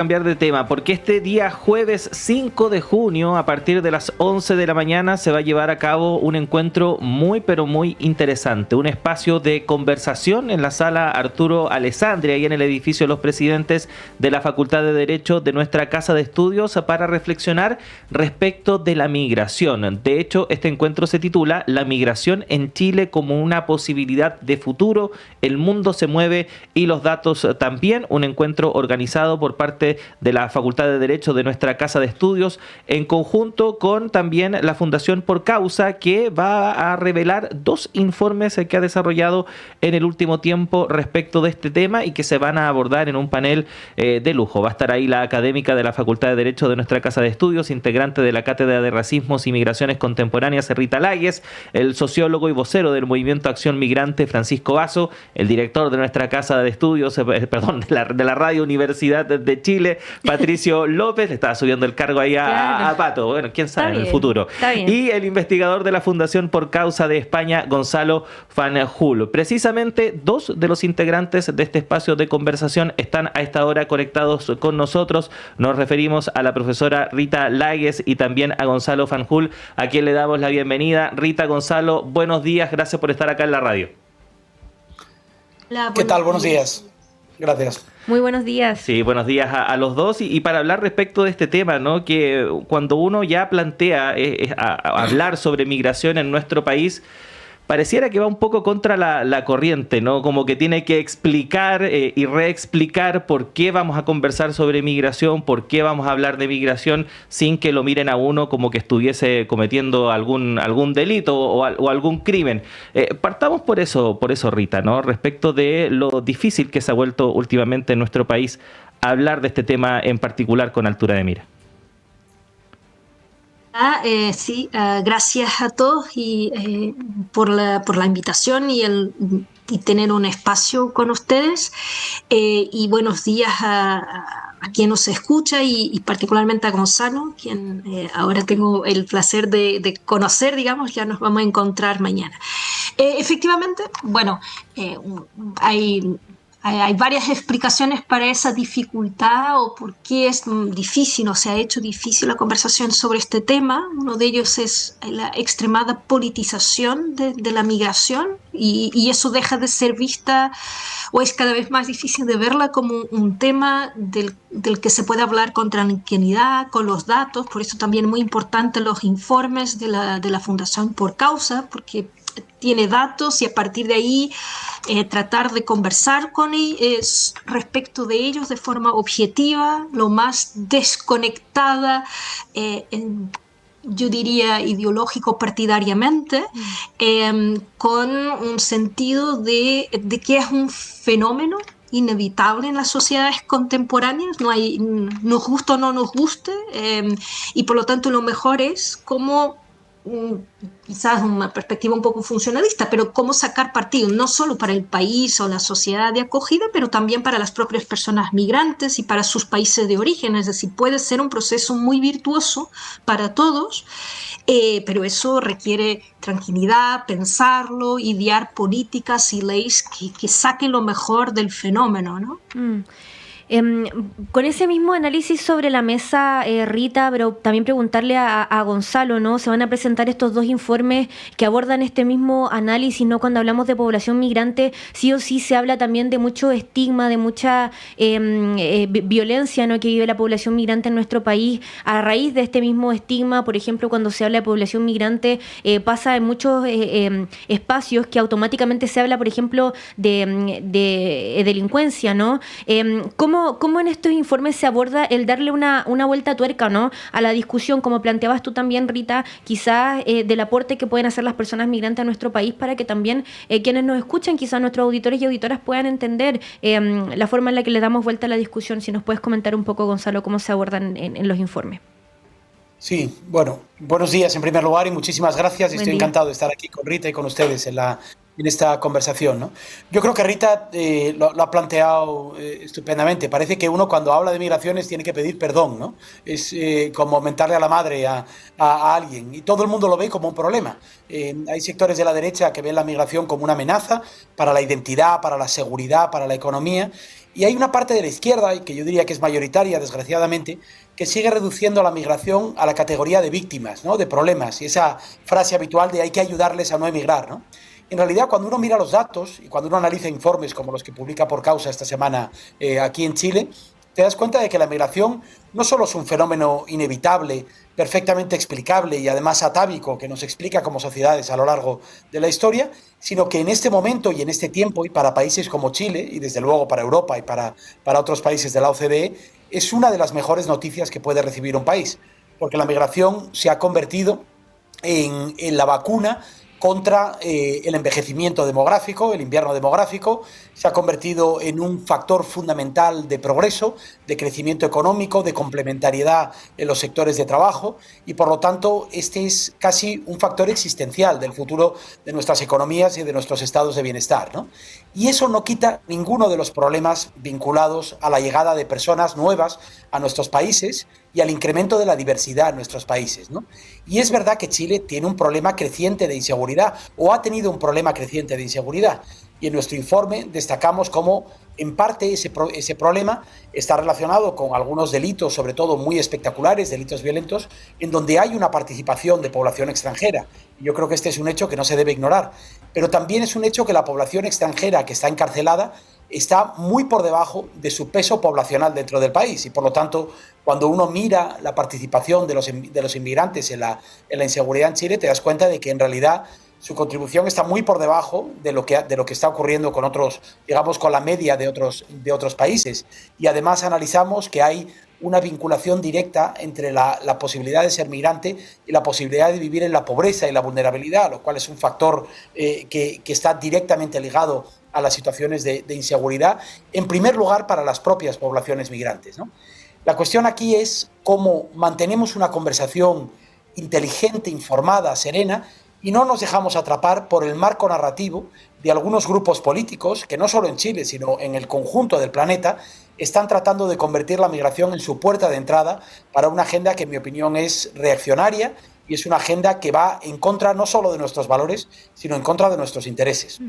Cambiar de tema, porque este día jueves 5 de junio, a partir de las 11 de la mañana, se va a llevar a cabo un encuentro muy, pero muy interesante. Un espacio de conversación en la sala Arturo Alessandri, ahí en el edificio de los presidentes de la Facultad de Derecho de nuestra Casa de Estudios, para reflexionar respecto de la migración. De hecho, este encuentro se titula La migración en Chile como una posibilidad de futuro. El mundo se mueve y los datos también. Un encuentro organizado por parte de la Facultad de Derecho de nuestra Casa de Estudios, en conjunto con también la Fundación Por Causa, que va a revelar 2 informes que ha desarrollado en el último tiempo respecto de este tema y que se van a abordar en un panel de lujo. Va a estar ahí la académica de la Facultad de Derecho de nuestra Casa de Estudios, integrante de la Cátedra de Racismos y Migraciones Contemporáneas, Rita Láguez, el sociólogo y vocero del Movimiento Acción Migrante, Francisco Vaso, el director de nuestra Casa de Estudios, de la Radio Universidad de Chile, Patricio López, le estaba subiendo el cargo ahí a Pato, bueno, quién sabe en el futuro. Y el investigador de la Fundación Por Causa de España, Gonzalo Fanjul. Precisamente 2 de los integrantes de este espacio de conversación están a esta hora conectados con nosotros. Nos referimos a la profesora Rita Láguez y también a Gonzalo Fanjul, a quien le damos la bienvenida. Rita, Gonzalo, buenos días, gracias por estar acá en la radio. Hola, ¿qué tal? Buenos días. Gracias. Muy buenos días. Sí, buenos días a los dos. Y para hablar respecto de este tema, ¿no? Que cuando uno ya plantea hablar sobre migración en nuestro país, pareciera que va un poco contra la corriente, ¿no? Como que tiene que explicar y reexplicar por qué vamos a conversar sobre migración, por qué vamos a hablar de migración sin que lo miren a uno como que estuviese cometiendo algún delito o algún crimen. Partamos por eso, Rita, ¿no? Respecto de lo difícil que se ha vuelto últimamente en nuestro país hablar de este tema en particular con altura de mira. Gracias a todos y por la invitación y tener un espacio con ustedes. Y buenos días a quien nos escucha y particularmente a Gonzalo, quien ahora tengo el placer de conocer, digamos, ya nos vamos a encontrar mañana. Efectivamente, bueno, hay varias explicaciones para esa dificultad o por qué es difícil o se ha hecho difícil la conversación sobre este tema. Uno de ellos es la extremada politización de la migración y eso deja de ser vista o es cada vez más difícil de verla como un tema del que se puede hablar con tranquilidad, con los datos. Por eso también es muy importante los informes de la Fundación Por Causa, porque tiene datos y a partir de ahí tratar de conversar con ellos respecto de ellos de forma objetiva, lo más desconectada, yo diría ideológico partidariamente, con un sentido de que es un fenómeno inevitable en las sociedades contemporáneas, nos gusta o no nos guste, y por lo tanto lo mejor es cómo, quizás una perspectiva un poco funcionalista, pero cómo sacar partido, no solo para el país o la sociedad de acogida, pero también para las propias personas migrantes y para sus países de origen. Es decir, puede ser un proceso muy virtuoso para todos, pero eso requiere tranquilidad, pensarlo, idear políticas y leyes que saquen lo mejor del fenómeno, ¿no? Con ese mismo análisis sobre la mesa, Rita, pero también preguntarle a Gonzalo, ¿no? Se van a presentar estos 2 informes que abordan este mismo análisis, ¿no? Cuando hablamos de población migrante, sí o sí se habla también de mucho estigma, de mucha violencia, ¿no? Que vive la población migrante en nuestro país. A raíz de este mismo estigma, por ejemplo, cuando se habla de población migrante, pasa en muchos espacios que automáticamente se habla, por ejemplo, de delincuencia, ¿no? ¿Cómo en estos informes se aborda el darle una vuelta a tuerca, ¿no? A la discusión, como planteabas tú también, Rita, quizás del aporte que pueden hacer las personas migrantes a nuestro país para que también quienes nos escuchan, quizás nuestros auditores y auditoras puedan entender la forma en la que le damos vuelta a la discusión? Si nos puedes comentar un poco, Gonzalo, cómo se abordan en los informes. Sí, bueno, buenos días en primer lugar y muchísimas gracias. Estoy encantado de estar aquí con Rita y con ustedes en esta conversación, ¿no? Yo creo que Rita lo ha planteado estupendamente. Parece que uno cuando habla de migraciones tiene que pedir perdón, ¿no? Es como mentarle a la madre a alguien y todo el mundo lo ve como un problema. Hay sectores de la derecha que ven la migración como una amenaza para la identidad, para la seguridad, para la economía Y hay una parte de la izquierda, y que yo diría que es mayoritaria, desgraciadamente, que sigue reduciendo la migración a la categoría de víctimas, ¿no? De problemas, y esa frase habitual de hay que ayudarles a no emigrar, ¿no? En realidad, cuando uno mira los datos y cuando uno analiza informes como los que publica Por Causa esta semana aquí en Chile, te das cuenta de que la migración no solo es un fenómeno inevitable, perfectamente explicable y además atávico que nos explica como sociedades a lo largo de la historia, sino que en este momento y en este tiempo, y para países como Chile, y desde luego para Europa y para otros países de la OCDE, es una de las mejores noticias que puede recibir un país, porque la migración se ha convertido en la vacuna contra el envejecimiento demográfico, el invierno demográfico, se ha convertido en un factor fundamental de progreso, de crecimiento económico, de complementariedad en los sectores de trabajo y, por lo tanto, este es casi un factor existencial del futuro de nuestras economías y de nuestros estados de bienestar, ¿no? Y eso no quita ninguno de los problemas vinculados a la llegada de personas nuevas a nuestros países y al incremento de la diversidad en nuestros países, ¿no? Y es verdad que Chile tiene un problema creciente de inseguridad, o ha tenido un problema creciente de inseguridad. Y en nuestro informe destacamos cómo, en parte, ese problema está relacionado con algunos delitos, sobre todo muy espectaculares, delitos violentos, en donde hay una participación de población extranjera. Y yo creo que este es un hecho que no se debe ignorar. Pero también es un hecho que la población extranjera que está encarcelada está muy por debajo de su peso poblacional dentro del país. Y, por lo tanto, cuando uno mira la participación de los inmigrantes en la inseguridad en Chile, te das cuenta de que, en realidad, su contribución está muy por debajo de lo que está ocurriendo con otros, digamos, con la media de otros países. Y además analizamos que hay una vinculación directa entre la posibilidad de ser migrante y la posibilidad de vivir en la pobreza y la vulnerabilidad, lo cual es un factor que está directamente ligado a las situaciones de inseguridad, en primer lugar para las propias poblaciones migrantes, ¿no? La cuestión aquí es cómo mantenemos una conversación inteligente, informada, serena, y no nos dejamos atrapar por el marco narrativo de algunos grupos políticos que no solo en Chile, sino en el conjunto del planeta, están tratando de convertir la migración en su puerta de entrada para una agenda que, en mi opinión, es reaccionaria y es una agenda que va en contra no solo de nuestros valores, sino en contra de nuestros intereses.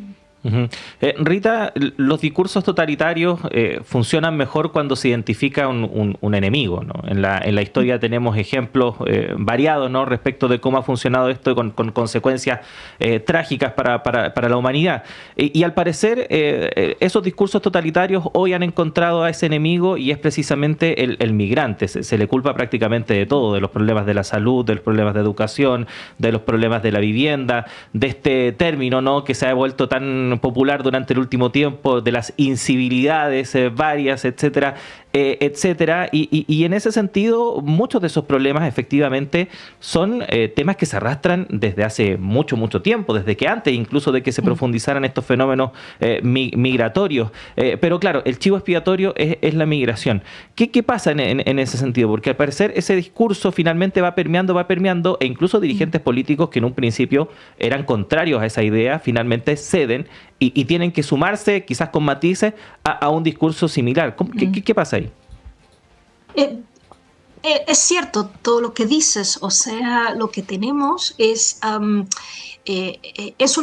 Uh-huh. Rita, los discursos totalitarios funcionan mejor cuando se identifica un enemigo, ¿no? En la historia tenemos ejemplos variados, ¿no?, respecto de cómo ha funcionado esto con consecuencias trágicas para la humanidad. Y al parecer esos discursos totalitarios hoy han encontrado a ese enemigo y es precisamente el migrante. Se le culpa prácticamente de todo, de los problemas de la salud, de los problemas de educación, de los problemas de la vivienda, de este término, ¿no?, que se ha vuelto tan popular durante el último tiempo, de las incivilidades varias, etcétera, etcétera. Y en ese sentido, muchos de esos problemas efectivamente son temas que se arrastran desde hace mucho tiempo, desde que antes incluso de que se profundizaran estos fenómenos migratorios. Pero claro, el chivo expiatorio es la migración. ¿Qué pasa en ese sentido? Porque al parecer ese discurso finalmente va permeando, e incluso dirigentes políticos que en un principio eran contrarios a esa idea, finalmente ceden y tienen que sumarse, quizás con matices, a un discurso similar. ¿Qué pasa ahí? Es cierto todo lo que dices, o sea, lo que tenemos es una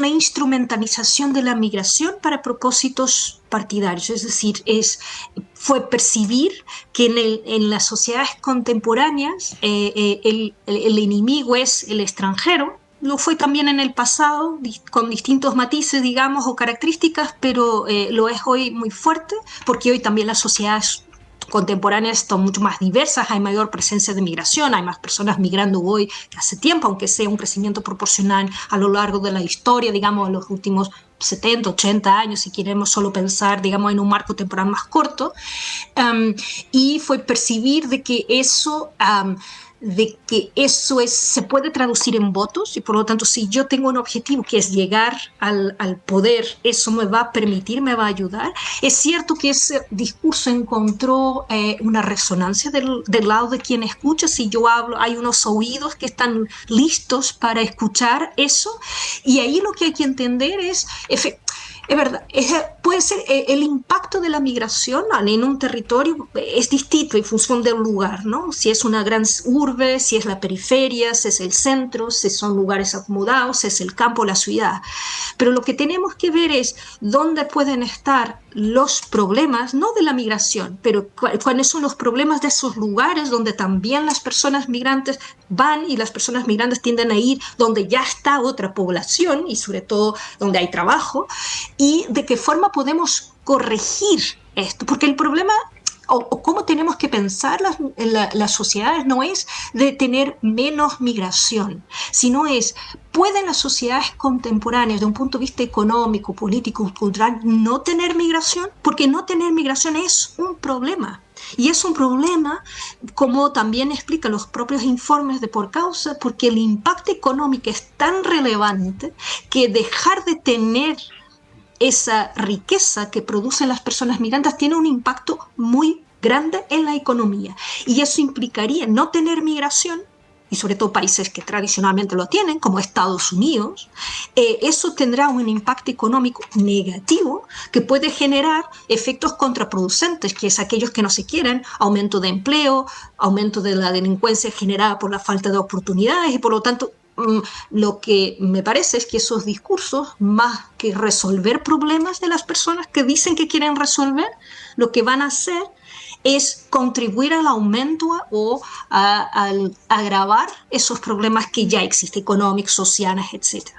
instrumentalización de la migración para propósitos partidarios, es decir, fue percibir que en las sociedades contemporáneas el enemigo es el extranjero. Lo fue también en el pasado, con distintos matices, digamos, o características, pero lo es hoy muy fuerte, porque hoy también las sociedades contemporáneas son mucho más diversas, hay mayor presencia de migración, hay más personas migrando hoy que hace tiempo, aunque sea un crecimiento proporcional a lo largo de la historia, digamos, en los últimos 70, 80 años, si queremos solo pensar, digamos, en un marco temporal más corto, y fue percibir de que eso se puede traducir en votos y por lo tanto si yo tengo un objetivo que es llegar al poder, eso me va a permitir, me va a ayudar. Es cierto que ese discurso encontró una resonancia del lado de quien escucha. Si yo hablo, hay unos oídos que están listos para escuchar eso, y ahí lo que hay que entender es verdad, puede ser el impacto de la migración en un territorio es distinto en función del lugar, ¿no? Si es una gran urbe, si es la periferia, si es el centro, si son lugares acomodados, si es el campo, la ciudad. Pero lo que tenemos que ver es dónde pueden estar los problemas, no de la migración, pero cuáles son los problemas de esos lugares donde también las personas migrantes van, y las personas migrantes tienden a ir donde ya está otra población y sobre todo donde hay trabajo, y de qué forma podemos corregir esto, porque el problema o cómo tenemos que pensar las sociedades no es de tener menos migración, sino es, ¿pueden las sociedades contemporáneas, de un punto de vista económico, político, cultural, no tener migración? Porque no tener migración es un problema. Y es un problema, como también explican los propios informes de Por Causa, porque el impacto económico es tan relevante que dejar de tener esa riqueza que producen las personas migrantes tiene un impacto muy grande en la economía. Y eso implicaría no tener migración, y sobre todo países que tradicionalmente lo tienen, como Estados Unidos. Eso tendrá un impacto económico negativo que puede generar efectos contraproducentes, que es aquellos que no se quieren, aumento de empleo, aumento de la delincuencia generada por la falta de oportunidades, y por lo tanto lo que me parece es que esos discursos, más que resolver problemas de las personas que dicen que quieren resolver, lo que van a hacer es contribuir al aumento o al agravar esos problemas que ya existen, económicos, sociales, etc.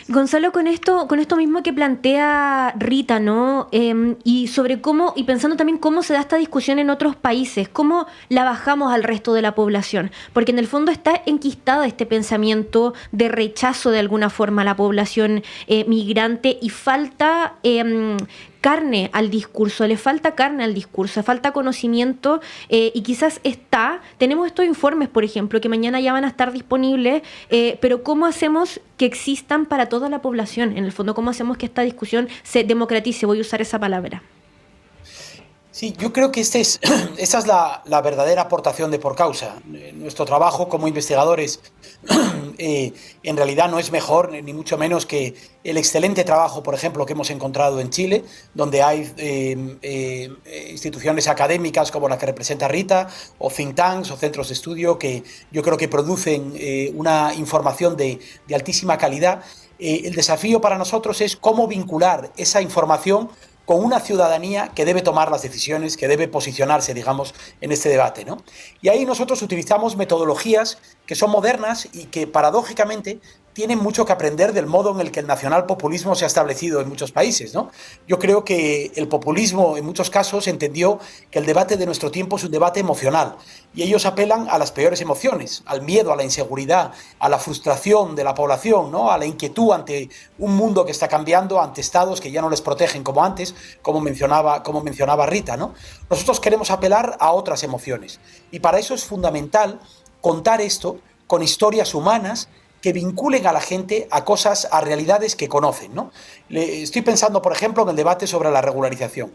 Gonzalo, con esto mismo que plantea Rita, ¿no? Y sobre cómo, y pensando también cómo se da esta discusión en otros países, cómo la bajamos al resto de la población, porque en el fondo está enquistado este pensamiento de rechazo de alguna forma a la población migrante, y falta carne al discurso, le falta carne al discurso, falta conocimiento, y quizás tenemos estos informes, por ejemplo, que mañana ya van a estar disponibles, pero ¿cómo hacemos que existan para toda la población? En el fondo, ¿cómo hacemos que esta discusión se democratice? Voy a usar esa palabra. Sí, yo creo que esta es la verdadera aportación de Por Causa. Nuestro trabajo como investigadores en realidad no es mejor, ni mucho menos que el excelente trabajo, por ejemplo, que hemos encontrado en Chile, donde hay instituciones académicas como la que representa Rita, o think tanks o centros de estudio que yo creo que producen una información de altísima calidad. El desafío para nosotros es cómo vincular esa información con una ciudadanía que debe tomar las decisiones, que debe posicionarse, digamos, en este debate, ¿no? Y ahí nosotros utilizamos metodologías que son modernas y que, paradójicamente, tienen mucho que aprender del modo en el que el nacionalpopulismo se ha establecido en muchos países, ¿no? Yo creo que el populismo, en muchos casos, entendió que el debate de nuestro tiempo es un debate emocional, y ellos apelan a las peores emociones, al miedo, a la inseguridad, a la frustración de la población, ¿no? A la inquietud ante un mundo que está cambiando, ante estados que ya no les protegen como antes, como mencionaba Rita, ¿no? Nosotros queremos apelar a otras emociones, y para eso es fundamental contar esto con historias humanas que vinculen a la gente a cosas, a realidades que conocen, ¿no? Estoy pensando, por ejemplo, en el debate sobre la regularización.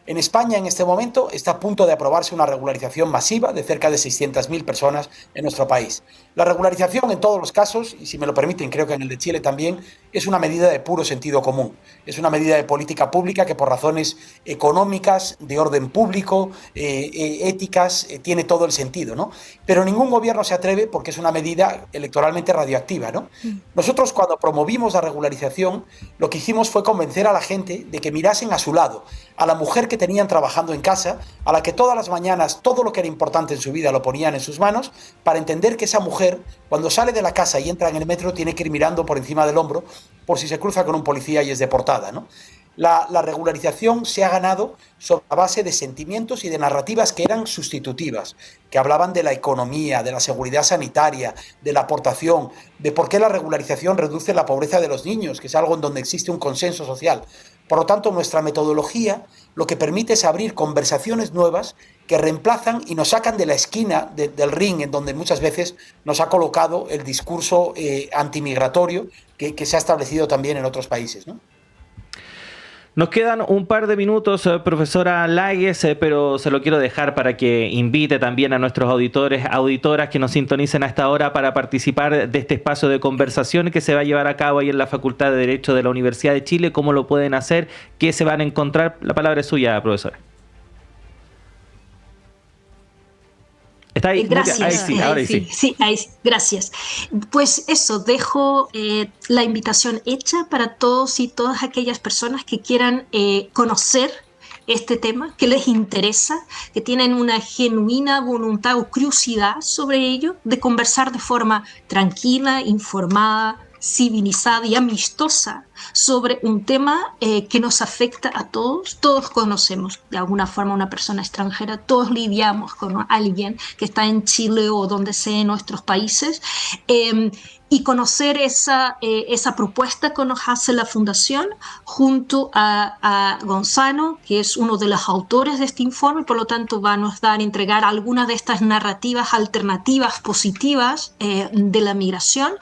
En España, en este momento, está a punto de aprobarse una regularización masiva de cerca de 600.000 personas en nuestro país. La regularización, en todos los casos, y si me lo permiten, creo que en el de Chile también, es una medida de puro sentido común. Es una medida de política pública que, por razones económicas, de orden público, éticas, tiene todo el sentido, ¿no? Pero ningún gobierno se atreve porque es una medida electoralmente radioactiva, ¿no? Nosotros, cuando promovimos la regularización, lo que hicimos fue convencer a la gente de que mirasen a su lado, a la mujer que tenían trabajando en casa, a la que todas las mañanas todo lo que era importante en su vida lo ponían en sus manos, para entender que esa mujer, cuando sale de la casa y entra en el metro, tiene que ir mirando por encima del hombro por si se cruza con un policía y es deportada, ¿no? La regularización se ha ganado sobre la base de sentimientos y de narrativas que eran sustitutivas, que hablaban de la economía, de la seguridad sanitaria, de la aportación, de por qué la regularización reduce la pobreza de los niños, que es algo en donde existe un consenso social. Por lo tanto, nuestra metodología lo que permite es abrir conversaciones nuevas que reemplazan y nos sacan de la esquina del ring en donde muchas veces nos ha colocado el discurso antimigratorio que se ha establecido también en otros países, ¿no? Nos quedan un par de minutos, profesora Lagues, pero se lo quiero dejar para que invite también a nuestros auditores, auditoras que nos sintonicen a esta hora para participar de este espacio de conversación que se va a llevar a cabo ahí en la Facultad de Derecho de la Universidad de Chile. ¿Cómo lo pueden hacer? ¿Qué se van a encontrar? La palabra es suya, profesora. ¿Está ahí? Gracias. Ahí sí, ahora sí. Sí, ahí sí. Gracias. Pues eso, dejo la invitación hecha para todos y todas aquellas personas que quieran conocer este tema, que les interesa, que tienen una genuina voluntad o curiosidad sobre ello, de conversar de forma tranquila, informada, civilizada y amistosa sobre un tema que nos afecta a todos. Todos conocemos de alguna forma a una persona extranjera, todos lidiamos con alguien que está en Chile o donde sea en nuestros países, y conocer esa propuesta que nos hace la Fundación junto a Gonzalo, que es uno de los autores de este informe, por lo tanto va a nos entregar algunas de estas narrativas alternativas positivas de la migración,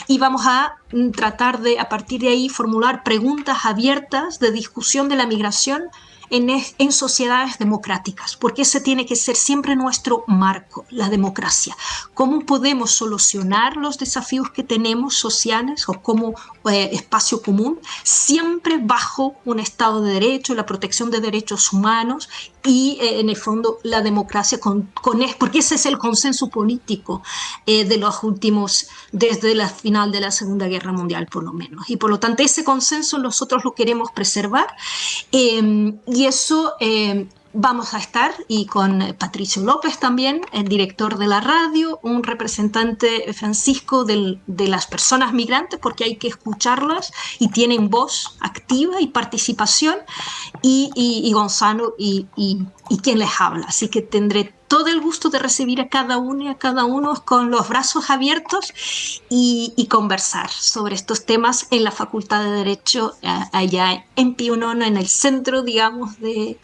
y vamos a tratar de, a partir de ahí, formular preguntas abiertas de discusión de la migración en sociedades democráticas, porque ese tiene que ser siempre nuestro marco, la democracia. ¿Cómo podemos solucionar los desafíos que tenemos sociales o como espacio común? Siempre bajo un Estado de Derecho, la protección de derechos humanos y, en el fondo, la democracia, porque ese es el consenso político de los últimos, desde la final de la Segunda Guerra Mundial, por lo menos. Y, por lo tanto, ese consenso nosotros lo queremos preservar. Y eso vamos a estar, y con Patricio López también, el director de la radio, un representante, Francisco, de las personas migrantes, porque hay que escucharlas y tienen voz activa y participación, y Gonzalo y quien les habla. Así que tendré todo el gusto de recibir a cada uno y a cada uno con los brazos abiertos y conversar sobre estos temas en la Facultad de Derecho, allá en Pío IX, en el centro, digamos, de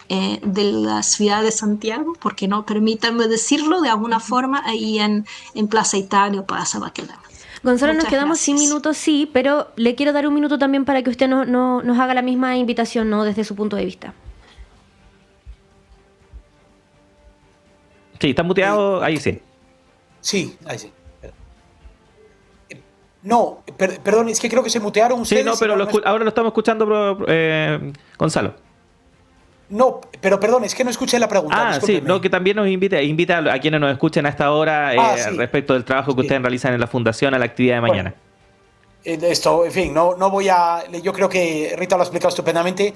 la ciudad de Santiago, porque no, permítanme decirlo de alguna forma, ahí en Plaza Italia o Plaza Baquedano. Gonzalo, Muchas nos quedamos gracias. sin minutos, sí, pero le quiero dar un minuto también para que usted nos haga la misma invitación, ¿no?, desde su punto de vista. Sí, está muteado, ahí sí. Sí, ahí sí. No, perdón, es que creo que se mutearon ustedes. Sí, no, pero ahora lo estamos escuchando, Gonzalo. No, pero perdón, es que no escuché la pregunta. Sí, no, que también nos invita a quienes nos escuchen a esta hora sí. respecto del trabajo que ustedes realizan en la Fundación a la actividad de mañana. Bueno, esto, en fin, no voy a... Yo creo que Rita lo ha explicado estupendamente.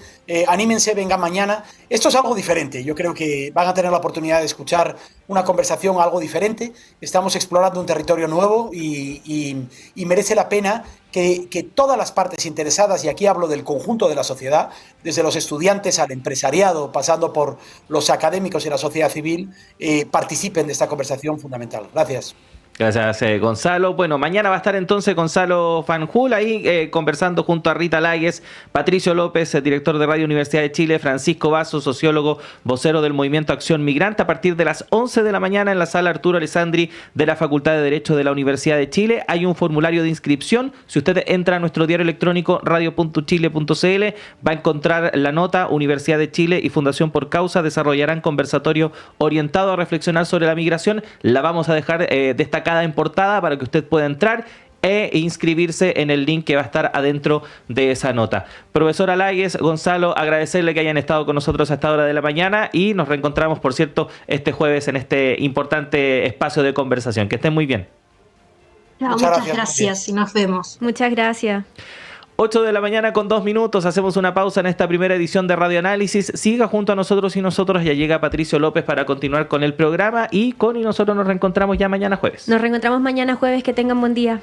Anímense, vengan mañana. Esto es algo diferente. Yo creo que van a tener la oportunidad de escuchar una conversación algo diferente. Estamos explorando un territorio nuevo y merece la pena que todas las partes interesadas, y aquí hablo del conjunto de la sociedad, desde los estudiantes al empresariado, pasando por los académicos y la sociedad civil, participen de esta conversación fundamental. Gracias. Gracias, Gonzalo. Bueno, mañana va a estar entonces Gonzalo Fanjul ahí conversando junto a Rita Láguez, Patricio López, director de Radio Universidad de Chile, Francisco Vaso, sociólogo, vocero del Movimiento Acción Migrante, a partir de las 11 de la mañana en la sala Arturo Alessandri de la Facultad de Derecho de la Universidad de Chile. Hay un formulario de inscripción. Si usted entra a nuestro diario electrónico radio.chile.cl, va a encontrar la nota. Universidad de Chile y Fundación Por Causa desarrollarán conversatorio orientado a reflexionar sobre la migración. La vamos a dejar destacada en portada para que usted pueda entrar e inscribirse en el link que va a estar adentro de esa nota. Profesora Láguez, Gonzalo, agradecerle que hayan estado con nosotros a esta hora de la mañana y nos reencontramos, por cierto, este jueves en este importante espacio de conversación. Que estén muy bien. Muchas gracias y nos vemos. Muchas gracias. 8 de la mañana con 2 minutos, hacemos una pausa en esta primera edición de Radio Análisis. Siga junto a nosotros y nosotros, ya llega Patricio López para continuar con el programa y nosotros nos reencontramos ya mañana jueves. Nos reencontramos mañana jueves, que tengan buen día.